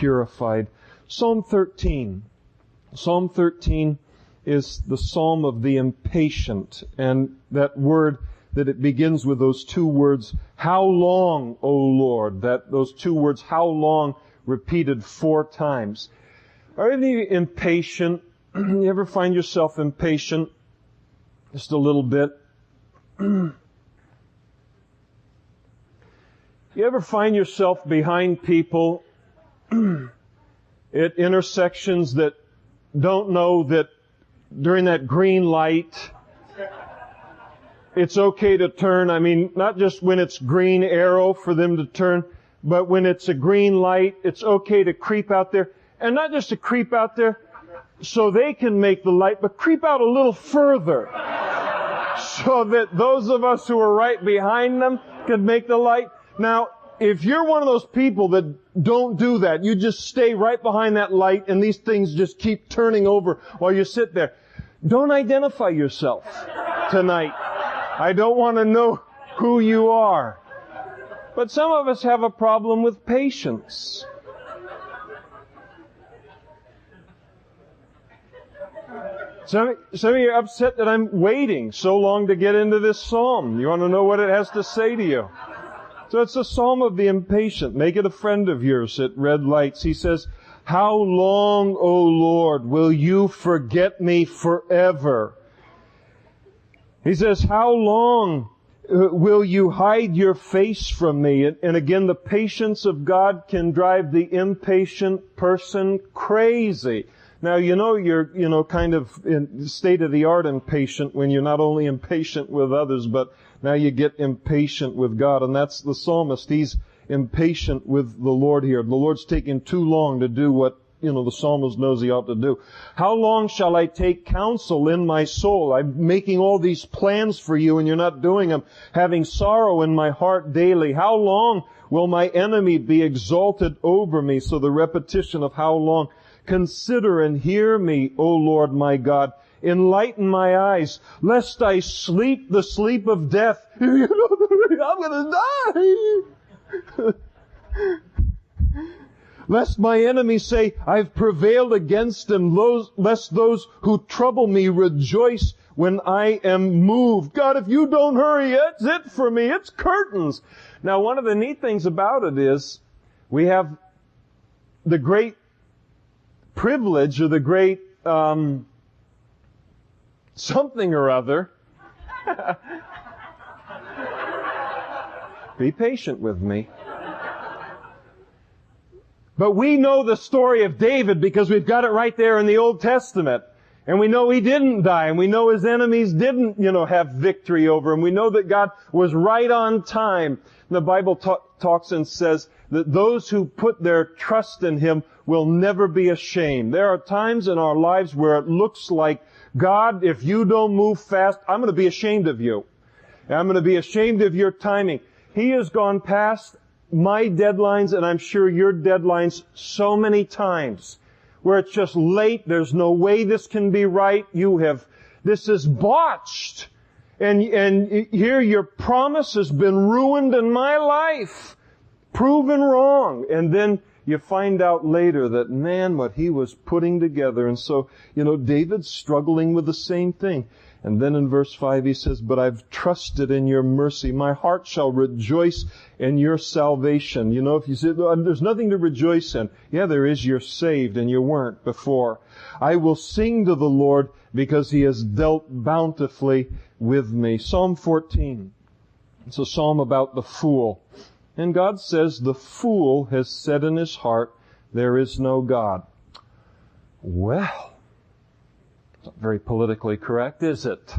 purified. Psalm 13. Psalm 13 is the psalm of the impatient. And that word, that it begins with those two words, how long, O Lord? Those two words, how long, repeated 4 times. Are you impatient? You ever find yourself impatient? Just a little bit. You ever find yourself behind people at intersections that don't know that during that green light it's okay to turn? I mean, not just when it's green arrow for them to turn, but when it's a green light, it's okay to creep out there. And not just to creep out there so they can make the light, but creep out a little further so that those of us who are right behind them can make the light. Now, if you're one of those people that don't do that, you just stay right behind that light and these things just keep turning over while you sit there. Don't identify yourself tonight. I don't want to know who you are. But some of us have a problem with patience. Some of you are upset that I'm waiting so long to get into this psalm. You want to know what it has to say to you. So it's a psalm of the impatient. Make it a friend of yours at red lights. He says, how long, O Lord, will you forget me forever? He says, how long will you hide your face from me? And again, the patience of God can drive the impatient person crazy. Now, you're kind of in state-of-the-art impatient when you're not only impatient with others, but now you get impatient with God. And that's the psalmist. He's impatient with the Lord here. The Lord's taking too long to do what, the psalmist knows he ought to do. How long shall I take counsel in my soul? I'm making all these plans for you and you're not doing them. Having sorrow in my heart daily. How long will my enemy be exalted over me? So the repetition of how long. Consider and hear me, O Lord my God. Enlighten my eyes, lest I sleep the sleep of death. I'm going to die. Lest my enemies say, I've prevailed against him. Lest those who trouble me rejoice when I am moved. God, if you don't hurry, it's it for me. It's curtains. Now, one of the neat things about it is we have the great privilege or the great something or other. Be patient with me. But we know the story of David because we've got it right there in the Old Testament. And we know he didn't die. And we know his enemies didn't, have victory over him. We know that God was right on time. The Bible talks and says that those who put their trust in him will never be ashamed. There are times in our lives where it looks like, God, if you don't move fast, I'm going to be ashamed of you. I'm going to be ashamed of your timing. He has gone past my deadlines, and I'm sure your deadlines, so many times where it's just late. There's no way this can be right. This is botched. And here your promise has been ruined in my life, proven wrong. And then you find out later that, man, what he was putting together. And so, David's struggling with the same thing. And then in verse 5 he says, but I've trusted in your mercy. My heart shall rejoice in your salvation. If you say, there's nothing to rejoice in. Yeah, there is. You're saved and you weren't before. I will sing to the Lord because he has dealt bountifully with me. Psalm 14. It's a psalm about the fool. And God says, the fool has said in his heart, there is no God. Well, it's not very politically correct, is it?